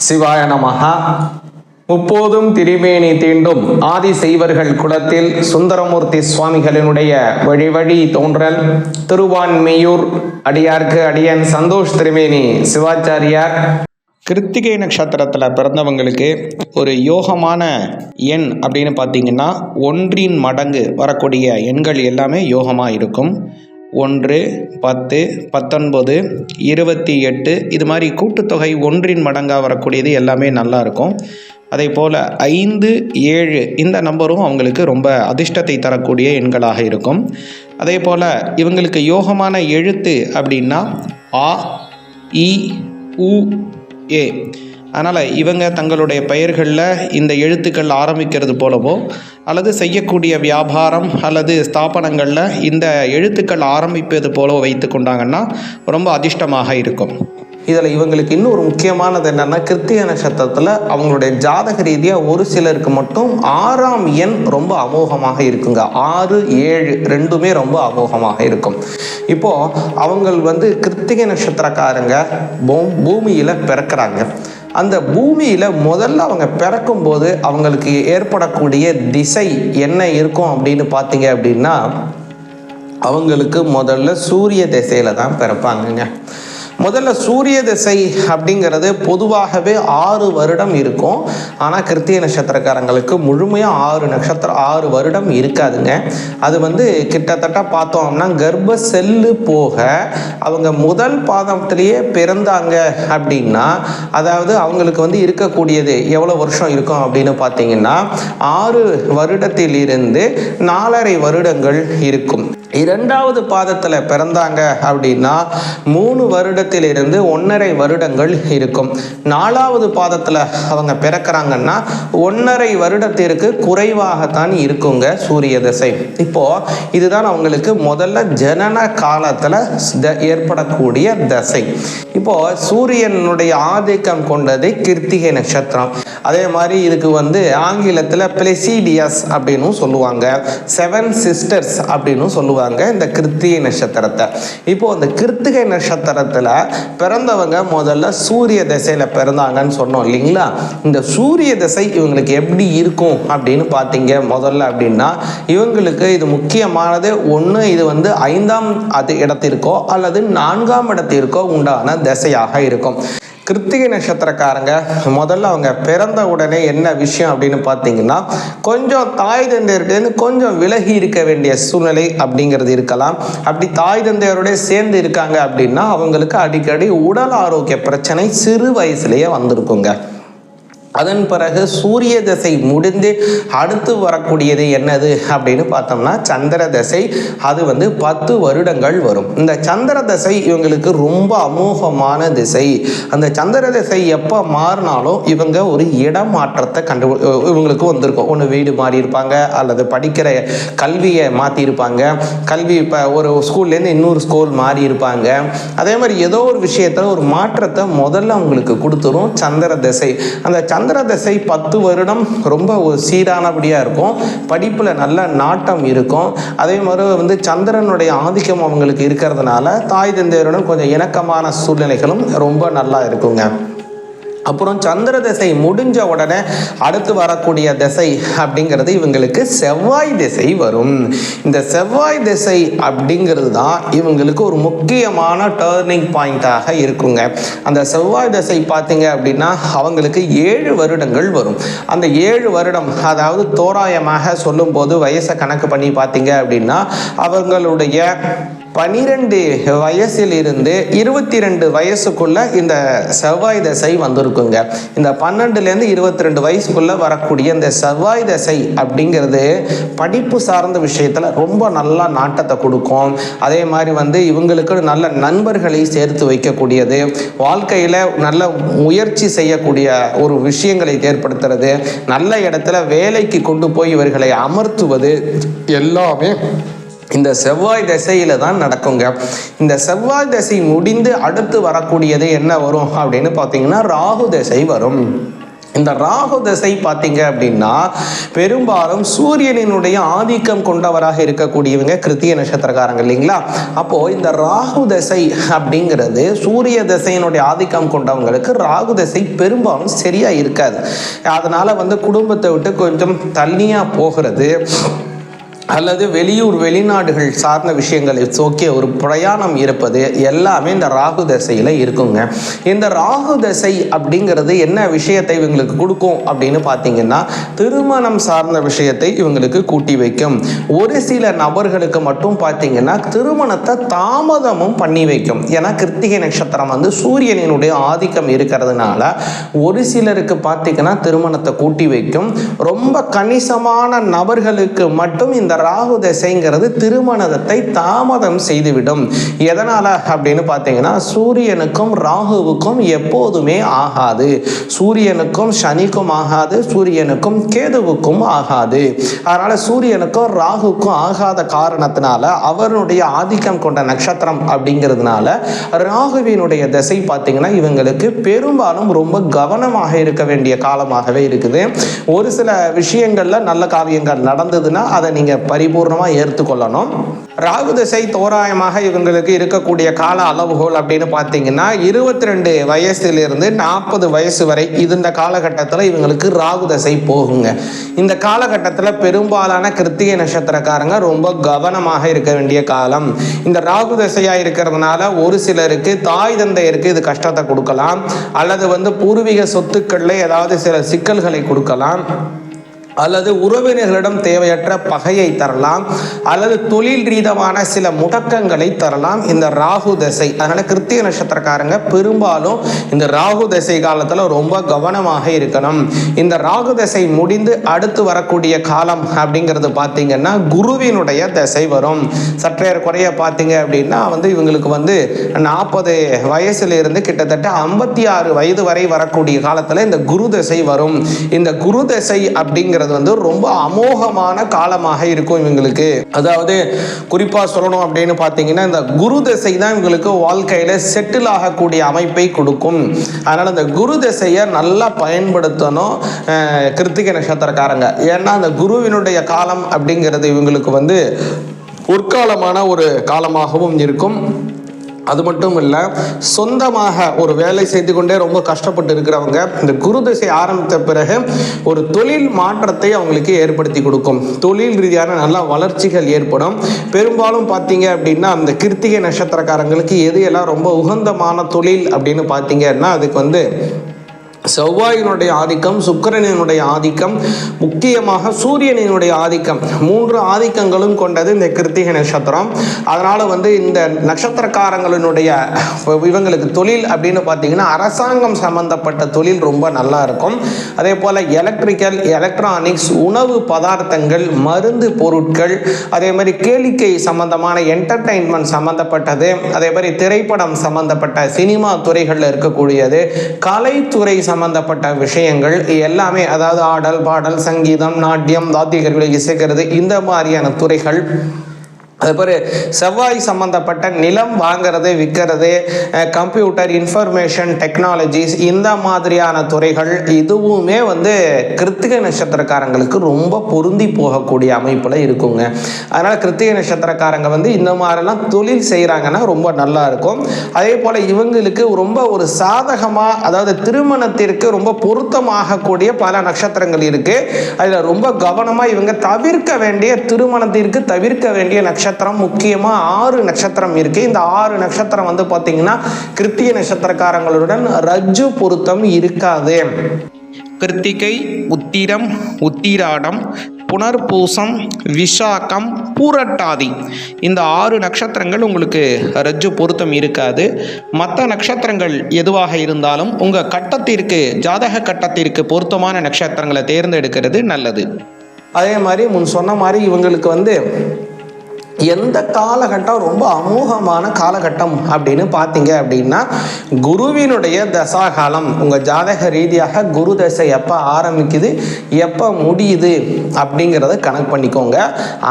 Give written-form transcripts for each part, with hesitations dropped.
சிவாய நமஹா. முப்போதும் திரிமேனி தீண்டும் ஆதி செய்வர்கள் குலத்தில் சுந்தரமூர்த்தி சுவாமிகளினுடைய வழி வழி தோன்றல் திருவான்மியூர் அடியார்க்கு அடியன் சந்தோஷ் திரிமேனி சிவாச்சாரியார். கிருத்திகை நட்சத்திரத்தில் பிறந்தவங்களுக்கு ஒரு யோகமான எண் அப்படின்னு பார்த்தீங்கன்னா 1 மடங்கு வரக்கூடிய எண்கள் எல்லாமே யோகமாக இருக்கும். 1, 10, 19, 28 இது மாதிரி கூட்டுத்தொகை 1 மடங்காக வரக்கூடியது எல்லாமே நல்லா இருக்கும். அதே போல் 5, 7 இந்த நம்பரும் அவங்களுக்கு ரொம்ப அதிர்ஷ்டத்தை தரக்கூடிய எண்களாக இருக்கும். அதே போல் இவங்களுக்கு யோகமான எழுத்து அப்படின்னா ஆ, இ, உ, ஏ. அதனால் இவங்க தங்களுடைய பெயர்களில் இந்த எழுத்துக்கள் ஆரம்பிக்கிறது போலவோ அல்லது செய்யக்கூடிய வியாபாரம் அல்லது ஸ்தாபனங்களில் இந்த எழுத்துக்கள் ஆரம்பிப்பது போலவோ வைத்து கொண்டாங்கன்னா ரொம்ப அதிர்ஷ்டமாக இருக்கும். இதில் இவங்களுக்கு இன்னும் ஒரு முக்கியமானது என்னென்னா, கிருத்திகை நட்சத்திரத்தில் அவங்களுடைய ஜாதக ரீதியாக ஒரு சிலருக்கு மட்டும் 6ஆம் எண் ரொம்ப அமோகமாக இருக்குங்க. 6, 7 ரெண்டுமே ரொம்ப அமோகமாக இருக்கும். இப்போது அவங்க கிருத்திகை நட்சத்திரக்காரங்க பூமியில் பிறக்கிறாங்க. அந்த பூமியில் முதல்ல அவங்க பிறக்கும்போது அவங்களுக்கு ஏற்படக்கூடிய திசை என்ன இருக்கும் அப்படின்னு பார்த்தீங்க அப்படின்னா, அவங்களுக்கு முதல்ல சூரிய திசையில் தான் பிறப்பாங்கங்க. முதல்ல சூரிய திசை அப்படிங்கிறது பொதுவாகவே 6 வருடம் இருக்கும். ஆனால் கிருத்திகை நட்சத்திரக்காரங்களுக்கு முழுமையாக 6 வருடம் இருக்காதுங்க. அது கிட்டத்தட்ட பார்த்தோம்னா கர்ப்ப செல்லு போக அவங்க முதல் பாதத்திலேயே பிறந்தாங்க அப்படின்னா, அதாவது அவங்களுக்கு இருக்கக்கூடியது எவ்வளோ வருஷம் இருக்கும் அப்படின்னு பார்த்தீங்கன்னா 6 வருடத்திலிருந்து 4.5 வருடங்கள் இருக்கும். 2வது பாதத்தில் பிறந்தாங்க அப்படின்னா 3 வருடத்திலிருந்து 1.5 வருடங்கள் இருக்கும். 4வது பாதத்தில் அவங்க பிறக்கிறாங்கன்னா 1.5 வருடத்திற்கு குறைவாகத்தான் இருக்குங்க சூரிய திசை. இப்போது இதுதான் அவங்களுக்கு முதல்ல ஜனன காலத்தில் ஏற்படக்கூடிய தசை. இப்போது சூரியனுடைய ஆதிக்கம் கொண்டது கிருத்திகை நட்சத்திரம். அதே மாதிரி இதுக்கு ஆங்கிலத்தில் பிளெசிடியஸ் அப்படின்னு சொல்லுவாங்க, 7 சிஸ்டர்ஸ் அப்படின்னு சொல்லுவாங்க இந்த கிருத்திகை நட்சத்திரத்தை. இப்போ அந்த கிருத்திகை நட்சத்திரத்தில் பிறந்தவங்க முதல்ல சூரிய திசையில் பிறந்தாங்கன்னு சொன்னோம் இல்லைங்களா? இந்த சூரிய திசை இவங்களுக்கு எப்படி இருக்கும் அப்படின்னு பார்த்தீங்க முதல்ல அப்படின்னா, இவங்களுக்கு இது முக்கியமானது. ஒன்று இது 5ஆம் இடத்திற்கோ அல்லது 4ஆம் இடத்திற்கோ உண்டான திசையாக இருக்கும். கிருத்திகை நட்சத்திரக்காரங்க முதல்ல அவங்க பிறந்த உடனே என்ன விஷயம் அப்படின்னு பார்த்தீங்கன்னா, கொஞ்சம் தாய் தந்தையர்கிட்ட கொஞ்சம் விலகி இருக்க வேண்டிய சூழ்நிலை அப்படிங்கிறது இருக்கலாம். அப்படி தாய் தந்தையரோட சேர்ந்து இருக்காங்க அப்படின்னா அவங்களுக்கு அடிக்கடி உடல் ஆரோக்கிய பிரச்சனை சிறு வயசுலேயே வந்திருக்குங்க. அதன் பிறகு சூரிய திசை முடிந்து அடுத்து வரக்கூடியது என்னது அப்படின்னு பார்த்தோம்னா சந்திர திசை. அது 10 வருடங்கள் வரும். இந்த சந்திர திசை இவங்களுக்கு ரொம்ப அமோகமான திசை. அந்த சந்திர திசை எப்போ மாறினாலும் இவங்க ஒரு இடமாற்றத்தை இவங்களுக்கு வந்திருக்கும். ஒன்று வீடு மாறி இருப்பாங்க, அல்லது படிக்கிற கல்வியை மாற்றிருப்பாங்க, கல்வி இப்போ ஒரு ஸ்கூல்லேருந்து இன்னொரு ஸ்கூல் மாறி இருப்பாங்க. அதே மாதிரி ஏதோ ஒரு விஷயத்தில் ஒரு மாற்றத்தை முதல்ல அவங்களுக்கு கொடுத்துரும் சந்திர திசை. அந்த சந்திர திசை 10 வருடம் ரொம்ப ஒரு சீரானபடியாக இருக்கும். படிப்பில் நல்ல நாட்டம் இருக்கும். அதே மாதிரி சந்திரனுடைய ஆதிக்கம் அவங்களுக்கு இருக்கிறதுனால தாய் தந்தையருடன் கொஞ்சம் இணக்கமான சூழ்நிலைகளும் ரொம்ப நல்லா இருக்குங்க. அப்புறம் சந்திர திசை முடிஞ்ச உடனே அடுத்து வரக்கூடிய திசை அப்படிங்கிறது இவங்களுக்கு செவ்வாய் திசை வரும். இந்த செவ்வாய் திசை அப்படிங்கிறது தான் இவங்களுக்கு ஒரு முக்கியமான டர்னிங் பாயிண்டாக இருக்குங்க. அந்த செவ்வாய் திசை பார்த்தீங்க அப்படின்னா அவங்களுக்கு 7 வருடங்கள் வரும். அந்த 7 வருடம், அதாவது தோராயமாக சொல்லும்போது வயசை கணக்கு பண்ணி பார்த்தீங்க அப்படின்னா அவங்களுடைய 12 வயசிலிருந்து 22 வயசுக்குள்ள இந்த செவ்வாய் திசை வந்திருக்குங்க. இந்த 12லேருந்து 22 வயசுக்குள்ள வரக்கூடிய இந்த செவ்வாய் திசை அப்படிங்கிறது படிப்பு சார்ந்த விஷயத்துல ரொம்ப நல்லா நாட்டத்தை கொடுக்கும். அதே மாதிரி இவங்களுக்கு நல்ல நண்பர்களை சேர்த்து வைக்கக்கூடியது, வாழ்க்கையில நல்ல முயற்சி செய்யக்கூடிய ஒரு விஷயங்களை ஏற்படுத்துறது, நல்ல இடத்துல வேலைக்கு கொண்டு போய் இவர்களை அமர்த்துவது எல்லாமே இந்த செவ்வாய் திசையில தான் நடக்குங்க. இந்த செவ்வாய் திசை முடிந்து அடுத்து வரக்கூடியது என்ன வரும் அப்படின்னு பார்த்தீங்கன்னா ராகு திசை வரும். இந்த ராகு தசை பார்த்தீங்க அப்படின்னா பெரும்பாலும் சூரியனினுடைய ஆதிக்கம் கொண்டவராக இருக்கக்கூடியவங்க கிருத்திய நட்சத்திரக்காரங்க இல்லைங்களா. அப்போ இந்த ராகு தசை அப்படிங்கிறது சூரிய தசையினுடைய ஆதிக்கம் கொண்டவங்களுக்கு ராகு தசை பெரும்பாலும் சரியா இருக்காது. அதனால குடும்பத்தை விட்டு கொஞ்சம் தள்ளியா போகிறது அல்லது வெளிநாடுகள் சார்ந்த விஷயங்கள் ஓகே ஒரு பிரயாணம் இருப்பது எல்லாமே இந்த ராகு தசையில் இருக்குங்க. இந்த ராகு தசை அப்படிங்கிறது என்ன விஷயத்தை இவங்களுக்கு கொடுக்கும் அப்படின்னு பார்த்தீங்கன்னா திருமணம் சார்ந்த விஷயத்தை இவங்களுக்கு கூட்டி வைக்கும். ஒரு சில நபர்களுக்கு மட்டும் பார்த்தீங்கன்னா திருமணத்தை தாமதமும் பண்ணி வைக்கும். ஏன்னா கிருத்திகை நட்சத்திரம் சூரியனினுடைய ஆதிக்கம் இருக்கிறதுனால ஒரு சிலருக்கு பார்த்தீங்கன்னா திருமணத்தை கூட்டி வைக்கும். ரொம்ப கணிசமான நபர்களுக்கு மட்டும் இந்த ராகு தசைங்கிறது திருமணத்தை தாமதம் செய்துவிடும். எதனால அப்படின்னு பார்த்தீங்கன்னா சூரியனுக்கும் ராகுவுக்கும் எப்போதுமே ஆகாது, சூரியனுக்கும் சனிக்கும் ஆகாது, சூரியனுக்கும் கேதுவுக்கும் ஆகாது. அதனால சூரியனுக்கும் ராகுக்கும் ஆகாத காரணத்தினால அவருடைய ஆதிக்கம் கொண்ட நட்சத்திரம் அப்படிங்கிறதுனால ராகுவினுடைய தசை பார்த்தீங்கன்னா இவங்களுக்கு பெரும்பாலும் ரொம்ப கவனமாக இருக்க வேண்டிய காலமாகவே இருக்குது. ஒரு சில விஷயங்கள்ல நல்ல காரியங்கள் நடந்ததுன்னா அதை நீங்க பரிபூர்ணமா ஏற்றுக்கொள்ளணும். ராகு தசை தோராயமாக இவங்களுக்கு இருக்கக்கூடிய கால அளவுகோல் அப்படின்னு பார்த்தீங்கன்னா 22 வயசிலிருந்து 40 வயசு வரை இந்த காலகட்டத்தில் இவங்களுக்கு ராகு தசை போகுங்க. இந்த காலகட்டத்தில் பெரும்பாலான கிருத்திகை நட்சத்திரக்காரங்க ரொம்ப கவனமாக இருக்க வேண்டிய காலம். இந்த ராகு தசையாக இருக்கிறதுனால ஒரு சிலருக்கு தாய் தந்தையருக்கு இது கஷ்டத்தை கொடுக்கலாம், அல்லது பூர்வீக சொத்துக்களில் ஏதாவது சில சிக்கல்களை கொடுக்கலாம், அல்லது உறவினர்களிடம் தேவையற்ற பகையை தரலாம், அல்லது தொழில் ரீதியான சில முடக்கங்களை தரலாம் இந்த ராகு தசை. அதனால கிருத்திகை நட்சத்திரக்காரங்க பெரும்பாலும் இந்த ராகு தசை காலத்தில் ரொம்ப கவனமாக இருக்கணும். இந்த ராகு தசை முடிந்து அடுத்து வரக்கூடிய காலம் அப்படிங்கிறது பார்த்தீங்கன்னா குருவினுடைய தசை வரும். சற்றேறக்குறைய பார்த்தீங்க அப்படின்னா இவங்களுக்கு 40 வயசுல இருந்து கிட்டத்தட்ட 56 வயது வரை வரக்கூடிய காலத்தில் இந்த குரு தசை வரும். இந்த குரு தசை அப்படிங்கிற ரொம்ப அமோகமான காலமாக இருக்கும் இவங்களுக்கு. அதாவது குறிப்பா சொல்லணும் அப்படின்னு பார்த்தீங்கன்னா இந்த குரு தசை தான் இவங்களுக்கு வாழ்க்கையில செட்டில் ஆகக்கூடிய அமைப்பை கொடுக்கும். அதனால இந்த குரு தசையை நல்லா பயன்படுத்தணும் கிருத்திகை நட்சத்திரக்காரங்க. ஏன்னா அந்த குருவினுடைய காலம் அப்படிங்கிறது இவங்களுக்கு பொற்காலமான ஒரு காலமாகவும் இருக்கும். அது மட்டும் இல்லை, சொந்தமாக ஒரு வேலை செய்து கொண்டே ரொம்ப கஷ்டப்பட்டு இருக்கிறவங்க இந்த குரு தசை ஆரம்பித்த பிறகு ஒரு தொழில் மாற்றத்தை அவங்களுக்கு ஏற்படுத்தி கொடுக்கும். தொழில் ரீதியான நல்ல வளர்ச்சிகள் ஏற்படும். பெரும்பாலும் பார்த்தீங்க அப்படின்னா அந்த கிருத்திகை நட்சத்திரக்காரங்களுக்கு எது எல்லாம் ரொம்ப உகந்தமான தொழில் அப்படின்னு பார்த்தீங்கன்னா அதுக்கு செவ்வாயினுடைய ஆதிக்கம், சுக்கிரனினுடைய ஆதிக்கம், முக்கியமாக சூரியனினுடைய ஆதிக்கம், 3 ஆதிக்கங்களும் கொண்டது இந்த கிருத்திகை நட்சத்திரம். அதனால இந்த நட்சத்திரக்காரங்களினுடைய இவங்களுக்கு தொழில் அப்படின்னு பார்த்தீங்கன்னா அரசாங்கம் சம்பந்தப்பட்ட தொழில் ரொம்ப நல்லா இருக்கும். அதே போல எலக்ட்ரிக்கல், எலக்ட்ரானிக்ஸ், உணவு பதார்த்தங்கள், மருந்து பொருட்கள், அதே மாதிரி கேளிக்கை சம்பந்தமான என்டர்டைன்மெண்ட் சம்பந்தப்பட்டது, அதே மாதிரி திரைப்படம் சம்பந்தப்பட்ட சினிமா துறைகளில் இருக்கக்கூடியது, கலைத்துறை சம்பந்தப்பட்ட விஷயங்கள் எல்லாமே, அதாவது ஆடல், பாடல், சங்கீதம், நாட்டியம், வாத்தியங்களை இசைக்கிறது, இந்த மாதிரியான துறைகள். அதுபோல் செவ்வாய் சம்பந்தப்பட்ட நிலம் வாங்கிறது, விற்கிறது, கம்ப்யூட்டர், இன்ஃபர்மேஷன் டெக்னாலஜிஸ், இந்த மாதிரியான துறைகள் இதுவுமே கிருத்திகை நட்சத்திரக்காரங்களுக்கு ரொம்ப பொருந்தி போகக்கூடிய அமைப்பில் இருக்குங்க. அதனால் கிருத்திகை நட்சத்திரக்காரங்க இந்த மாதிரிலாம் தொழில் செய்கிறாங்கன்னா ரொம்ப நல்லா இருக்கும். அதே போல் இவங்களுக்கு ரொம்ப ஒரு சாதகமாக, அதாவது திருமணத்திற்கு ரொம்ப பொருத்தமாகக்கூடிய பல நட்சத்திரங்கள் இருக்குது. அதில் ரொம்ப கவனமாக இவங்க தவிர்க்க வேண்டிய, திருமணத்திற்கு தவிர்க்க வேண்டிய நட்சத்திரம் முக்கியமா 6 நட்சத்திரம் இருக்கு. இந்த 6 நட்சத்திரம் பாத்தீங்கன்னா கிருத்திகை நட்சத்திரக்காரங்களுடன் ரஜ்ஜு பொருத்தம் இருக்காது. கிருத்திகை, உத்திரம், உத்திராடம், புனர்பூசம், விசாகம், பூரட்டாதி, இந்த 6 நட்சத்திரங்கள் உங்களுக்கு ரஜ்ஜு பொருத்தம் இருக்காது. மற்ற நட்சத்திரங்கள் எதுவாக இருந்தாலும் உங்கள் கட்டத்திற்கு, ஜாதக கட்டத்திற்கு பொருத்தமான நட்சத்திரங்களை தேர்ந்தெடுக்கிறது நல்லது. அதே மாதிரி முன் சொன்ன மாதிரி இவங்களுக்கு எந்த காலகட்டம் ரொம்ப அமோகமான காலகட்டம் அப்படின்னு பார்த்தீங்க அப்படின்னா குருவினுடைய தசாகாலம். உங்கள் ஜாதக ரீதியாக குரு தசை எப்போ ஆரம்பிக்குது எப்போ முடியுது அப்படிங்கிறத கணக்கு பண்ணிக்கோங்க.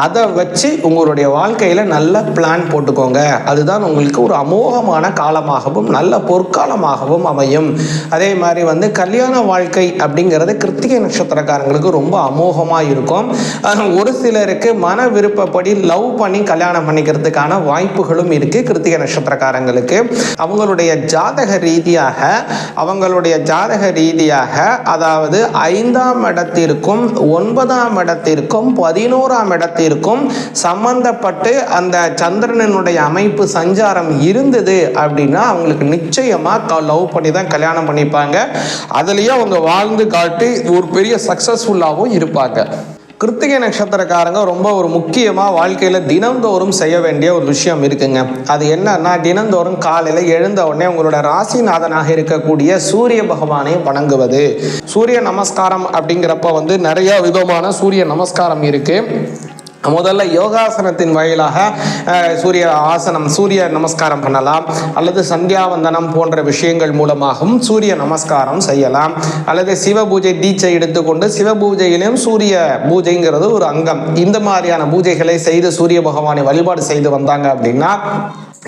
அதை வச்சு உங்களுடைய வாழ்க்கையில் நல்ல பிளான் போட்டுக்கோங்க. அதுதான் உங்களுக்கு ஒரு அமோகமான காலமாகவும் நல்ல பொற்காலமாகவும் அமையும். அதே மாதிரி கல்யாண வாழ்க்கை அப்படிங்கிறது கிருத்திகை நட்சத்திரக்காரங்களுக்கு ரொம்ப அமோகமாக இருக்கும். ஒரு சிலருக்கு மன விருப்பப்படி லவ் பண்ணி கல்யாணம் பண்ணிக்கிறதுக்கான வாய்ப்புகளும் இருக்கு. கிருத்திகை நட்சத்திரக்காரங்களுக்கு அவங்களுடைய ஜாதக ரீதியாக அதாவது 5ஆம் இடத்திற்கும் 9ஆம் இடத்திற்கும் 11ஆம் இடத்திற்கும் சம்பந்தப்பட்டு அந்த சந்திரனுடைய அமைப்பு சஞ்சாரம் இருந்தது அப்படின்னா அவங்களுக்கு நிச்சயமா லவ் பண்ணி தான் கல்யாணம் பண்ணிப்பாங்க. அதுலயே அவங்க வாழ்ந்து காட்டி ஒரு பெரிய சக்சஸ்ஃபுல்லாகவும் இருப்பாங்க. கிருத்திகை நட்சத்திரக்காரங்க ரொம்ப ஒரு முக்கியமாக வாழ்க்கையில் தினந்தோறும் செய்ய வேண்டிய ஒரு விஷயம் இருக்குங்க. அது என்னன்னா, தினந்தோறும் காலையில் எழுந்த உடனே உங்களோட ராசிநாதனாக இருக்கக்கூடிய சூரிய பகவானை வணங்குவது. சூரிய நமஸ்காரம் அப்படிங்கிறப்ப நிறைய விதமான சூரிய நமஸ்காரம் இருக்கு. முதல்ல யோகாசனத்தின் வாயிலாக சூரிய நமஸ்காரம் பண்ணலாம், அல்லது சந்தியாவந்தனம் போன்ற விஷயங்கள் மூலமாகவும் சூரிய நமஸ்காரம் செய்யலாம், அல்லது சிவ பூஜை தீட்சை எடுத்துக்கொண்டு சிவ பூஜையிலும் சூரிய பூஜைங்கிறது ஒரு அங்கம். இந்த மாதிரியான பூஜைகளை செய்து சூரிய பகவானை வழிபாடு செய்து வந்தாங்க அப்படின்னா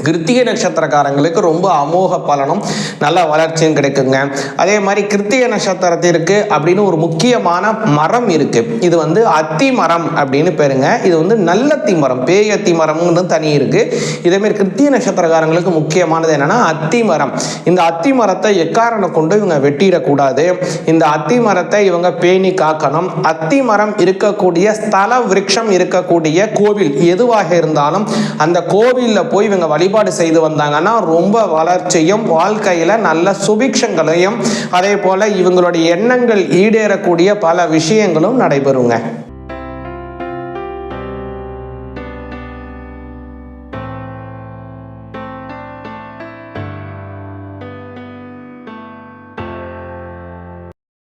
கிருத்திகை நட்சத்திரக்காரங்களுக்கு ரொம்ப அமோக பலனும் நல்ல வளர்ச்சியும் கிடைக்குங்க. அதே மாதிரி கிருத்திகை நட்சத்திரத்திற்கு அப்படின்னு ஒரு முக்கியமான மரம் இருக்கு. இது அத்தி மரம் அப்படின்னு பேருங்க. இது நல்லத்தி மரம், பேயத்தி மரம்னு தனி இருக்கு. இதே மாதிரி கிருத்திகை நட்சத்திரக்காரங்களுக்கு முக்கியமானது என்னன்னா அத்தி மரம். இந்த அத்தி மரத்தை எக்காரணம் கொண்டு இவங்க வெட்டிடக்கூடாது. இந்த அத்தி மரத்தை இவங்க பேணி காக்கணும். அத்தி மரம் இருக்கக்கூடிய ஸ்தல விருட்சம் இருக்கக்கூடிய கோவில் எதுவாக இருந்தாலும் அந்த கோவிலில் போய் இவங்க வழிபாடு செய்து வந்தாங்கன்னா ரொம்ப வளர்ச்சியும் வாழ்க்கையில நல்ல சுபிக்ஷங்களையும் அதே போல இவங்களுடைய எண்ணங்கள் ஈடேறக்கூடிய பல விஷயங்களும் நடைபெறுங்க.